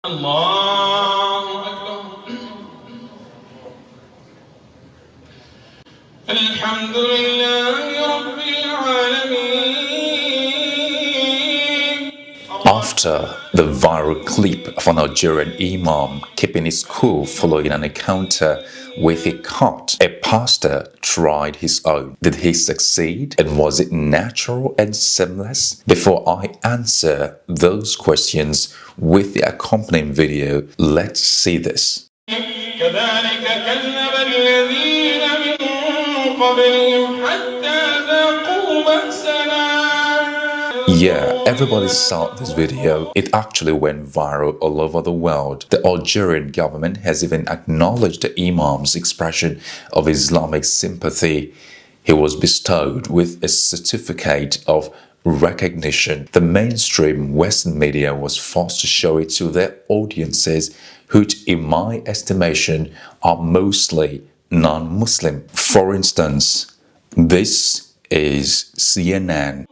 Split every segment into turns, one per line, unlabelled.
الله أكبر الحمد لله رب العالمين.
After the viral clip of an Algerian imam keeping his cool following an encounter with a cult, a pastor tried his own. Did he succeed? And was it natural and seamless? Before I answer those questions with the accompanying video, let's see this.
كذلك كذب الذين من قبلهم حتى ذاقوا بأسنا.
Yeah, everybody saw this video. It actually went viral all over the world. The Algerian government has even acknowledged the imam's expression of Islamic sympathy. He was bestowed with a certificate of recognition. The mainstream Western media was forced to show it to their audiences, which in my estimation are mostly non-Muslim. For instance, this is CNN.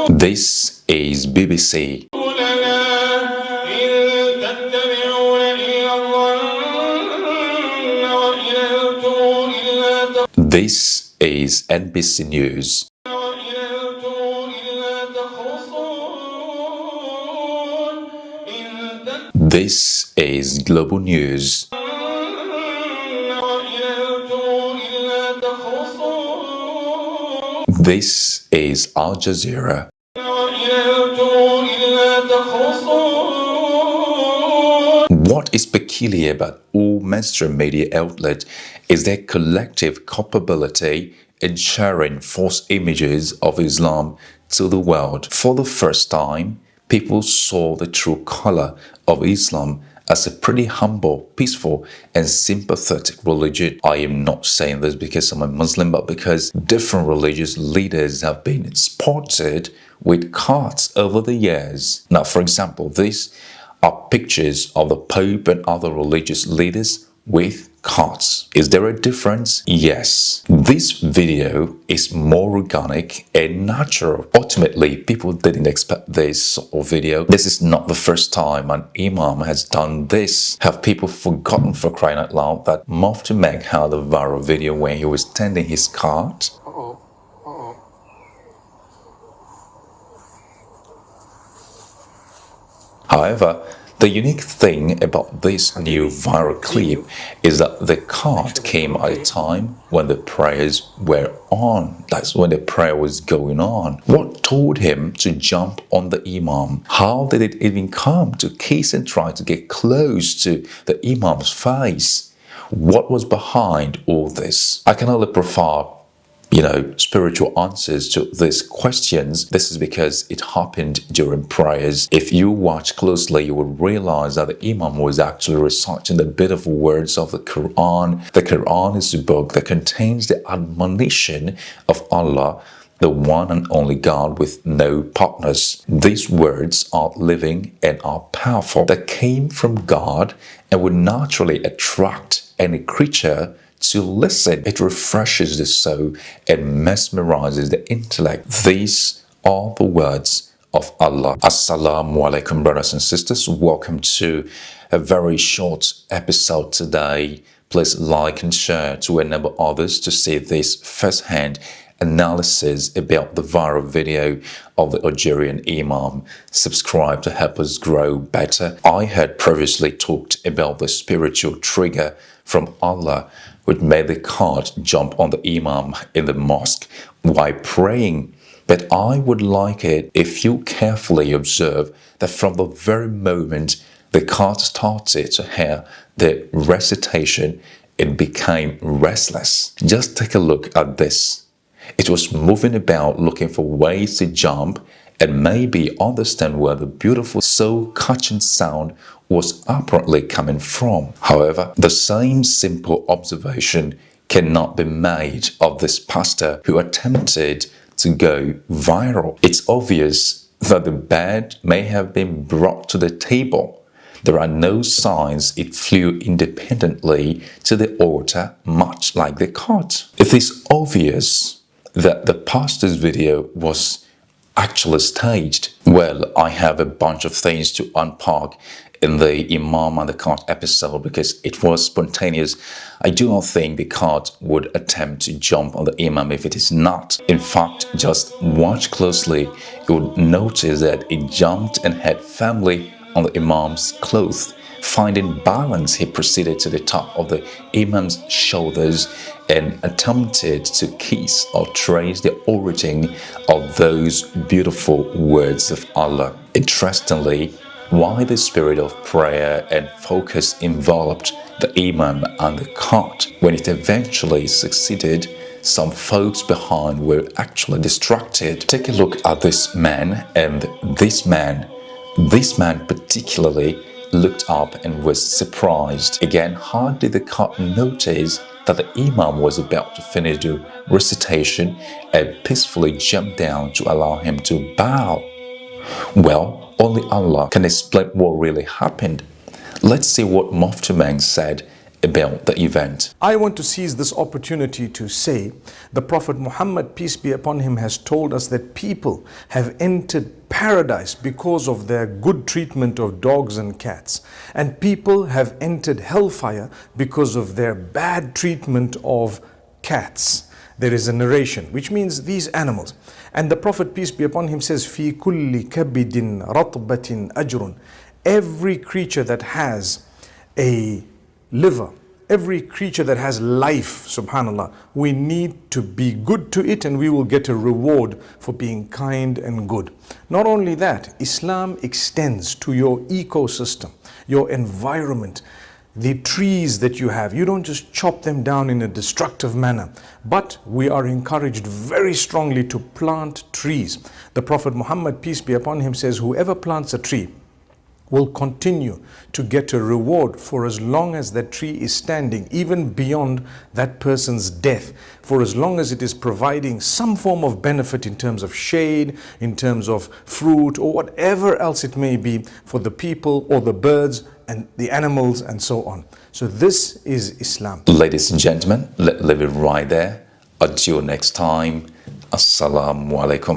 This is BBC. This is NBC News. This is Global News. This is Al Jazeera. What is peculiar about all mainstream media outlets is their collective culpability in sharing false images of Islam to the world. For the first time, people saw the true color of Islam as a pretty humble, peaceful, and sympathetic religion. I am not saying this because I'm a Muslim, but because different religious leaders have been spotted with cards over the years. Now, for example, these are pictures of the Pope and other religious leaders with cards. Is there a difference? Yes. This video is more organic and natural. Ultimately, people didn't expect this sort of video. This is not the first time an imam has done this. Have people forgotten, for crying out loud, that Mufti Meg had a viral video when he was tending his card? However, the unique thing about this new viral clip is that the card came at a time when the prayers were on. That's when the prayer was going on. What told him to jump on the imam? How did it even come to kiss and try to get close to the imam's face? What was behind all this? I can only prefer spiritual answers to these questions. This is because it happened during prayers. If you watch closely, you will realize that the Imam was actually reciting the bit of words of the Quran. The Quran is a book that contains the admonition of Allah, the one and only God with no partners. These words are living and are powerful. They came from God and would naturally attract any creature to listen. It refreshes the soul and mesmerizes the intellect. These are the words of Allah. Assalamu alaikum, brothers and sisters. Welcome to a very short episode today. Please like and share to enable others to see this first-hand analysis about the viral video of the Algerian imam. Subscribe to help us grow better. I had previously talked about the spiritual trigger from Allah which made the card jump on the imam in the mosque while praying. But I would like it if you carefully observe that from the very moment the card started to hear the recitation, it became restless. Just take a look at this. It was moving about looking for ways to jump and maybe understand where the beautiful soul-catching sound was apparently coming from. However, the same simple observation cannot be made of this pastor who attempted to go viral. It's obvious that the bed may have been brought to the table. There are no signs it flew independently to the altar, much like the cart. It is obvious that the pastor's video was actually staged. Well, I have a bunch of things to unpack in the Imam and the cart episode because it was spontaneous. I do not think the cart would attempt to jump on the Imam if it is not. In fact, just watch closely. You would notice that it jumped and had firmly on the Imam's clothes. Finding balance, he proceeded to the top of the Imam's shoulders and attempted to kiss or trace the origin of those beautiful words of Allah. Interestingly, while the spirit of prayer and focus enveloped the Imam and the cart, when it eventually succeeded, some folks behind were actually distracted. Take a look at this man and this man. This man particularly looked up and was surprised. Again, how did the cart notice that the Imam was about to finish the recitation and peacefully jumped down to allow him to bow? Well, only Allah can explain what really happened. Let's see what Mufti Mang said about the event.
I want to seize this opportunity to say the Prophet Muhammad, peace be upon him, has told us that people have entered paradise because of their good treatment of dogs and cats, and people have entered hellfire because of their bad treatment of cats. There is a narration which means these animals, and the Prophet, peace be upon him, says fi kulli kabidin ratbatin ajrun. Every creature that has a liver, every creature that has life, subhanallah, we need to be good to it and we will get a reward for being kind and good. Not only that, Islam extends to your ecosystem, your environment, the trees that you have. You don't just chop them down in a destructive manner, but we are encouraged very strongly to plant trees. The Prophet Muhammad, peace be upon him, says whoever plants a tree will continue to get a reward for as long as that tree is standing, even beyond that person's death, for as long as it is providing some form of benefit in terms of shade, in terms of fruit, or whatever else it may be for the people or the birds and the animals and so on. So this is Islam.
Ladies and gentlemen, let's leave it right there. Until next time, Assalamu alaikum.